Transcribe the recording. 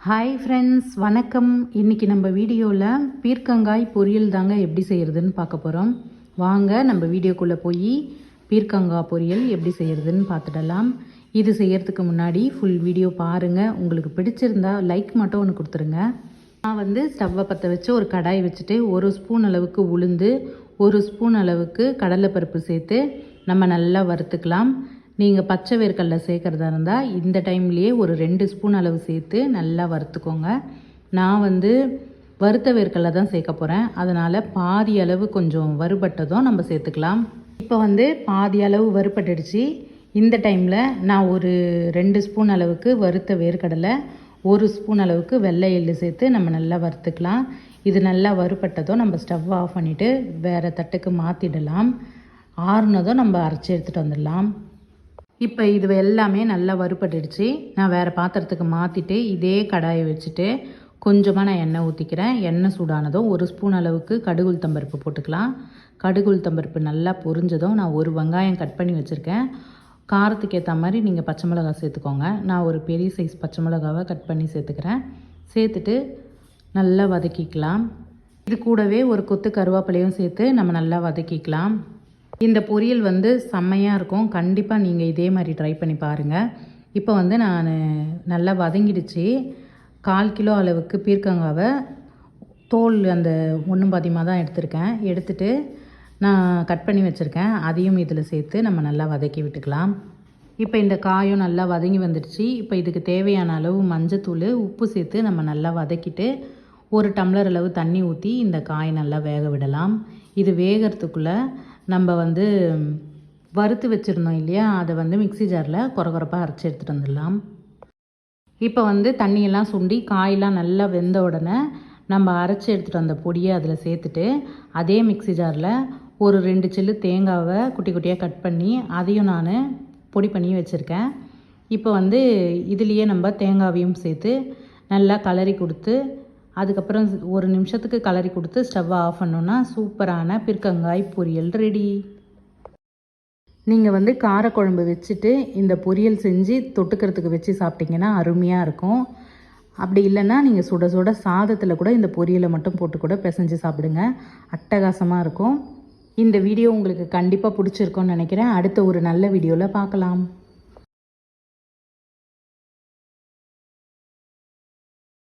Hi friends, வணக்கம். இன்றைக்கி நம்ம வீடியோவில் பீர்க்கங்காய் பொரியல் தாங்க எப்படி செய்கிறதுன்னு பார்க்க போகிறோம். வாங்க நம்ம வீடியோக்குள்ளே போய் பீர்க்கங்காய் பொரியல் எப்படி செய்கிறதுன்னு பார்த்துடலாம். இது செய்கிறதுக்கு முன்னாடி ஃபுல் வீடியோ பாருங்கள். உங்களுக்கு பிடிச்சிருந்தா லைக் மட்டும் ஒன்று கொடுத்துருங்க. நான் ஸ்டவ்வை பற்ற வச்சு ஒரு கடாய் வச்சுட்டு 1 ஸ்பூன் அளவுக்கு உளுந்து, 1 ஸ்பூன் அளவுக்கு கடலைப்பருப்பு சேர்த்து நம்ம நல்லா வறுத்துக்கலாம். நீங்கள் பச்சை வேர்க்கடலை சேர்க்குறதா இருந்தால் இந்த டைம்லேயே ஒரு 2 ஸ்பூன் அளவு சேர்த்து நல்லா வறுத்துக்கோங்க. நான் வறுத்த வேர்க்கடலை தான் சேர்க்க போகிறேன். அதனால் பாதி அளவு கொஞ்சம் வறுபட்டதும் நம்ம சேர்த்துக்கலாம். இப்போ பாதி அளவு வறுபட்டுடுச்சு. இந்த டைமில் நான் ஒரு 2 ஸ்பூன் அளவுக்கு வறுத்த வேர்க்கடலை, 1 ஸ்பூன் அளவுக்கு வெள்ளை எள்ளு சேர்த்து நம்ம நல்லா வறுத்துக்கலாம். இது நல்லா வறுபட்டதும் நம்ம ஸ்டவ் ஆஃப் பண்ணிவிட்டு வேறு தட்டுக்கு மாற்றிடலாம். ஆறுனதும் நம்ம அரைச்சி எடுத்துகிட்டு வந்துடலாம். இப்போ இது எல்லாமே நல்லா வறுபட்டுடுச்சு. நான் வேறு பாத்திரத்துக்கு மாற்றிட்டு இதே கடாயை வச்சுட்டு கொஞ்சமாக நான் எண்ணெய் ஊற்றிக்கிறேன். எண்ணெய் சூடானதும் 1 ஸ்பூன் அளவுக்கு கடுகு உளுத்தம்பருப்பு போட்டுக்கலாம். கடுகு உளுத்தம்பருப்பு நல்லா பொரிஞ்சதும் நான் ஒரு வெங்காயம் கட் பண்ணி வச்சுருக்கேன். காரத்துக்கு ஏற்ற மாதிரி நீங்கள் பச்சை மிளகாய் சேர்த்துக்கோங்க. நான் ஒரு பெரிய சைஸ் பச்சை மிளகாவை கட் பண்ணி சேர்த்துக்கிறேன். சேர்த்துட்டு நல்லா வதக்கிக்கலாம். இது கூடவே ஒரு கொத்து கருவேப்பிலையும் சேர்த்து நம்ம நல்லா வதக்கிக்கலாம். இந்த பொரியல் செம்மையாக இருக்கும். கண்டிப்பாக நீங்கள் இதே மாதிரி ட்ரை பண்ணி பாருங்கள். இப்போ நான் நல்லா வதங்கிடுச்சு. 1/4 கிலோ அளவுக்கு பீர்க்கங்காவை தோல் அந்த ஒன்றும் பாதியமாக தான் எடுத்திருக்கேன். எடுத்துகிட்டு நான் கட் பண்ணி வச்சுருக்கேன். அதையும் இதில் சேர்த்து நம்ம நல்லா வதக்கி விட்டுக்கலாம். இப்போ இந்த காயும் நல்லா வதங்கி வந்துடுச்சு. இப்போ இதுக்கு தேவையான அளவு மஞ்சத்தூள், உப்பு சேர்த்து நம்ம நல்லா வதக்கிட்டு 1 டம்ளர் அளவு தண்ணி ஊற்றி இந்த காய் நல்லா வேக விடலாம். இது வேகிறதுக்குள்ளே நம்ம வறுத்து வச்சுருந்தோம் இல்லையா, அதை மிக்ஸி ஜாரில் கொரகொரப்பாக அரைச்சி எடுத்துகிட்டு வந்துடலாம். இப்போ தண்ணியெல்லாம் சுண்டி காயெல்லாம் நல்லா வெந்த உடனே நம்ம அரைச்சி எடுத்துகிட்டு வந்த பொடியை அதில் சேர்த்துட்டு அதே மிக்ஸி ஜாரில் ஒரு 2 சில்லு தேங்காவை குட்டி குட்டியாக கட் பண்ணி அதையும் நான் பொடி பண்ணி வச்சுருக்கேன். இப்போ இதுலேயே நம்ம தேங்காவையும் சேர்த்து நல்லா கலரி கொடுத்து அதுக்கப்புறம் 1 நிமிஷத்துக்கு கலரி கொடுத்து ஸ்டவ்வை ஆஃப் பண்ணோன்னா சூப்பரான பீர்க்கங்காய் பொரியல் ரெடி. நீங்கள் காரக்குழம்பு வச்சுட்டு இந்த பொரியல் செஞ்சு தொட்டுக்கிறதுக்கு வச்சு சாப்பிட்டிங்கன்னா அருமையாக இருக்கும். அப்படி இல்லைன்னா நீங்கள் சுட சுட சாதத்தில் கூட இந்த பொரியலை மட்டும் போட்டு கூட பிசைஞ்சு சாப்பிடுங்க. அட்டகாசமாக இருக்கும். இந்த வீடியோ உங்களுக்கு கண்டிப்பாக பிடிச்சிருக்கும்னு நினைக்கிறேன். அடுத்த ஒரு நல்ல வீடியோவில் பார்க்கலாம்.